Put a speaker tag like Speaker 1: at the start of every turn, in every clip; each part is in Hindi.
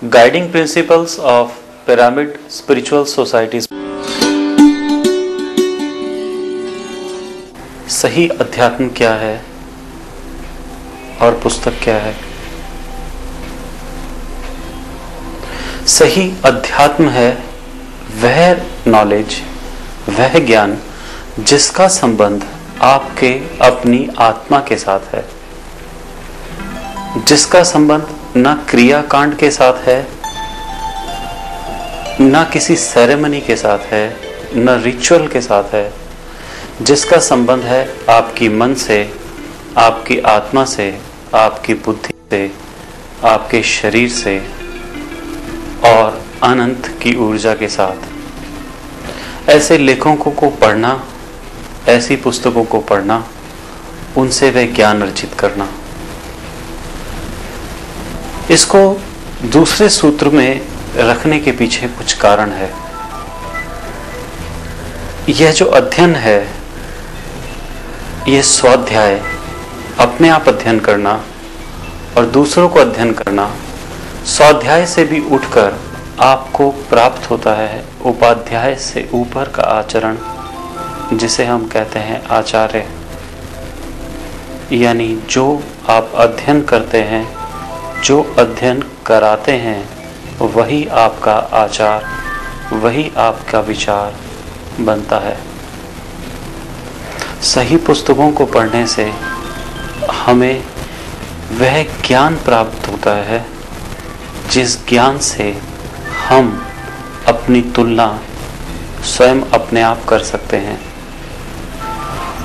Speaker 1: Guiding principles of pyramid spiritual societies. सही अध्यात्म क्या है और पुस्तक क्या है? सही अध्यात्म है वह नॉलेज, वह ज्ञान जिसका संबंध आपके अपनी आत्मा के साथ है, जिसका संबंध न क्रियाकांड के साथ है, न किसी सेरेमनी के साथ है, न रिचुअल के साथ है, जिसका संबंध है आपकी मन से, आपकी आत्मा से, आपकी बुद्धि से, आपके शरीर से और अनंत की ऊर्जा के साथ। ऐसे लेखकों को पढ़ना, ऐसी पुस्तकों को पढ़ना, उनसे वह ज्ञान अर्जित करना। इसको दूसरे सूत्र में रखने के पीछे कुछ कारण है। यह जो अध्ययन है, यह स्वाध्याय, अपने आप अध्ययन करना और दूसरों को अध्ययन करना, स्वाध्याय से भी उठकर आपको प्राप्त होता है उपाध्याय से ऊपर का आचरण, जिसे हम कहते हैं आचार्य। यानी जो आप अध्ययन करते हैं, जो अध्ययन कराते हैं, वही आपका आचार, वही आपका विचार बनता है। सही पुस्तकों को पढ़ने से हमें वह ज्ञान प्राप्त होता है जिस ज्ञान से हम अपनी तुलना स्वयं अपने आप कर सकते हैं।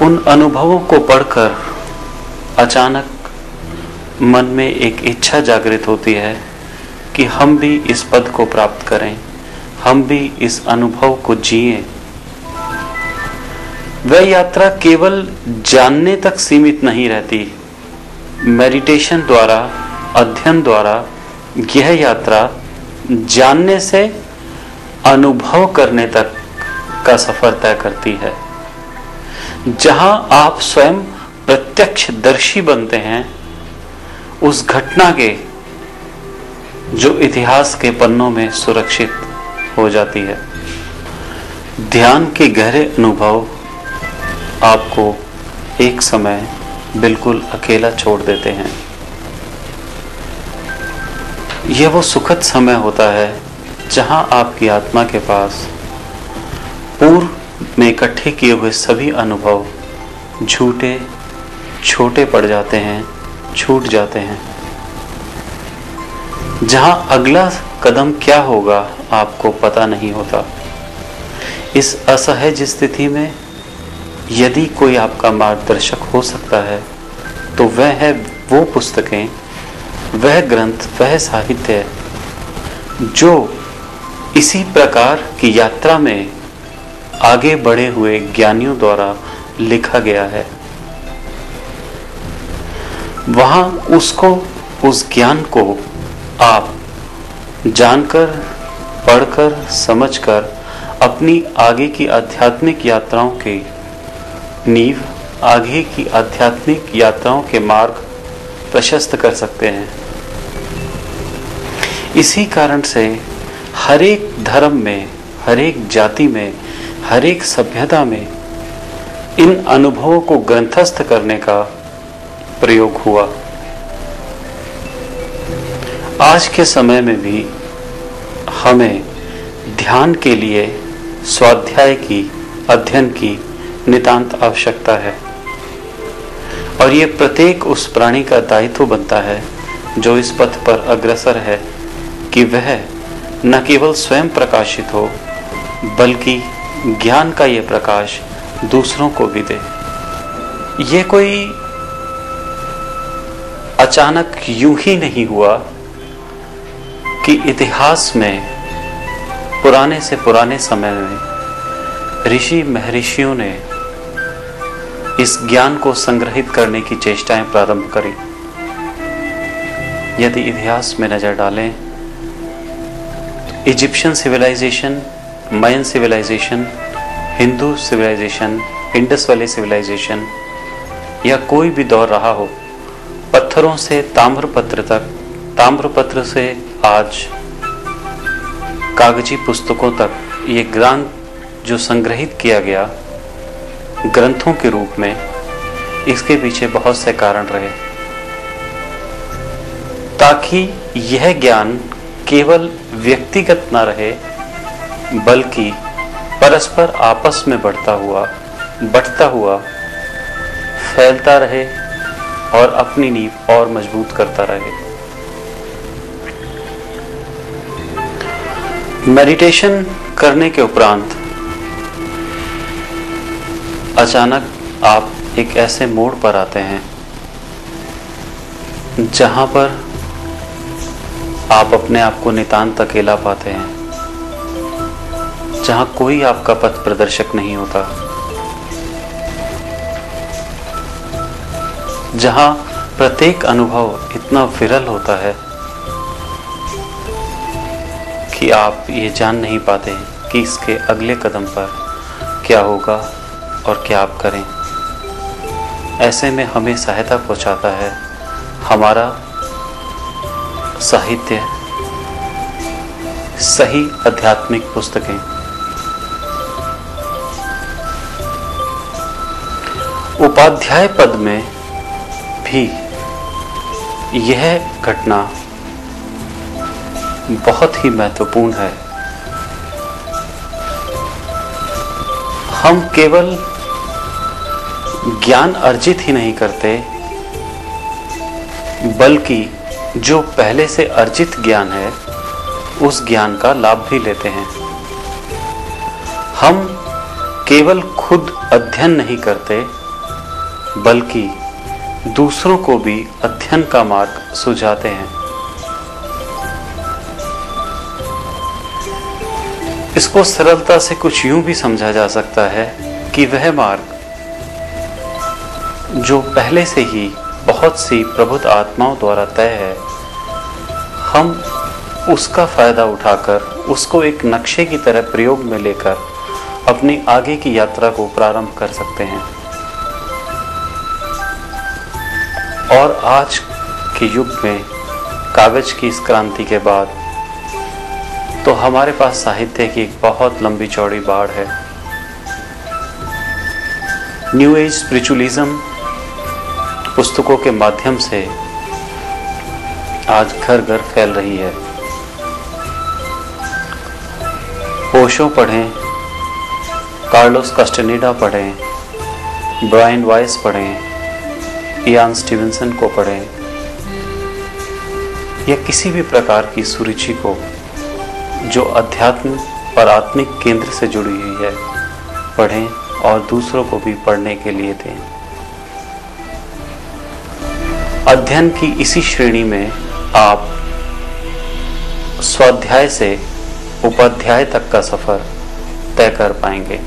Speaker 1: उन अनुभवों को पढ़कर अचानक मन में एक इच्छा जागृत होती है कि हम भी इस पद को प्राप्त करें, हम भी इस अनुभव को जिएं। वह यात्रा केवल जानने तक सीमित नहीं रहती। मेडिटेशन द्वारा, अध्ययन द्वारा यह यात्रा जानने से अनुभव करने तक का सफर तय करती है, जहां आप स्वयं प्रत्यक्षदर्शी बनते हैं उस घटना के जो इतिहास के पन्नों में सुरक्षित हो जाती है। ध्यान के गहरे अनुभव आपको एक समय बिल्कुल अकेला छोड़ देते हैं। यह वो सुखद समय होता है जहां आपकी आत्मा के पास पूर्व में इकट्ठे किए हुए सभी अनुभव झूठे, छोटे पड़ जाते हैं, छूट जाते हैं। जहां अगला कदम क्या होगा आपको पता नहीं होता। इस असहज स्थिति में यदि कोई आपका मार्गदर्शक हो सकता है तो वह है वो पुस्तकें, वह ग्रंथ, वह साहित्य जो इसी प्रकार की यात्रा में आगे बढ़े हुए ज्ञानियों द्वारा लिखा गया है। वहां उसको, उस ज्ञान को आप जानकर, पढ़कर, समझकर अपनी आगे की आध्यात्मिक यात्राओं की नींव, आगे की आध्यात्मिक यात्राओं के मार्ग प्रशस्त कर सकते हैं। इसी कारण से हर एक धर्म में, हर एक जाति में, हर एक सभ्यता में इन अनुभवों को ग्रंथस्थ करने का प्रयोग हुआ। आज के समय में भी हमें ध्यान के लिए स्वाध्याय की, अध्ययन की नितांत आवश्यकता है और ये प्रत्येक उस प्राणी का दायित्व बनता है जो इस पथ पर अग्रसर है कि वह न केवल स्वयं प्रकाशित हो बल्कि ज्ञान का ये प्रकाश दूसरों को भी दे। ये कोई अचानक यूं ही नहीं हुआ कि इतिहास में पुराने से पुराने समय में ऋषि महर्षियों ने इस ज्ञान को संग्रहित करने की चेष्टाएं प्रारंभ करी। यदि इतिहास में नजर डालें, Egyptian civilisation, Mayan civilisation, Hindu civilisation, Indus valley civilisation या कोई भी दौर रहा हो, पत्थरों से ताम्रपत्र तक, ताम्रपत्र से आज कागजी पुस्तकों तक ये ज्ञान जो संग्रहित किया गया ग्रंथों के रूप में, इसके पीछे बहुत से कारण रहे, ताकि यह ज्ञान केवल व्यक्तिगत न रहे बल्कि परस्पर आपस में बढ़ता हुआ फैलता रहे और अपनी नींव और मजबूत करता रहे। मेडिटेशन करने के उपरांत अचानक आप एक ऐसे मोड़ पर आते हैं जहां पर आप अपने आप को नितांत अकेला पाते हैं, जहां कोई आपका पथ प्रदर्शक नहीं होता, जहां प्रत्येक अनुभव इतना विरल होता है कि आप ये जान नहीं पाते कि इसके अगले कदम पर क्या होगा और क्या आप करें। ऐसे में हमें सहायता पहुंचाता है हमारा साहित्य, सही आध्यात्मिक पुस्तकें। उपाध्याय पद में भी यह घटना बहुत ही महत्वपूर्ण है। हम केवल ज्ञान अर्जित ही नहीं करते बल्कि जो पहले से अर्जित ज्ञान है उस ज्ञान का लाभ भी लेते हैं। हम केवल खुद अध्ययन नहीं करते बल्कि दूसरों को भी अध्ययन का मार्ग सुझाते हैं। इसको सरलता से कुछ यूं भी समझा जा सकता है कि वह मार्ग जो पहले से ही बहुत सी प्रबुद्ध आत्माओं द्वारा तय है, हम उसका फायदा उठाकर उसको एक नक्शे की तरह प्रयोग में लेकर अपनी आगे की यात्रा को प्रारंभ कर सकते हैं। और आज के युग में कागज की इस क्रांति के बाद तो हमारे पास साहित्य की एक बहुत लंबी चौड़ी बाढ़ है। न्यू एज स्पिरिचुअलिज्म पुस्तकों के माध्यम से आज घर घर फैल रही है। ओशो पढ़ें, कार्लोस कास्टेनेडा पढ़ें, ब्रायन वाइस पढ़ें, इयान स्टीवेंसन को पढ़ें, या किसी भी प्रकार की सुरुचि को जो अध्यात्म और आत्मिक केंद्र से जुड़ी हुई है पढ़ें और दूसरों को भी पढ़ने के लिए दें। अध्ययन की इसी श्रेणी में आप स्वाध्याय से उपाध्याय तक का सफर तय कर पाएंगे।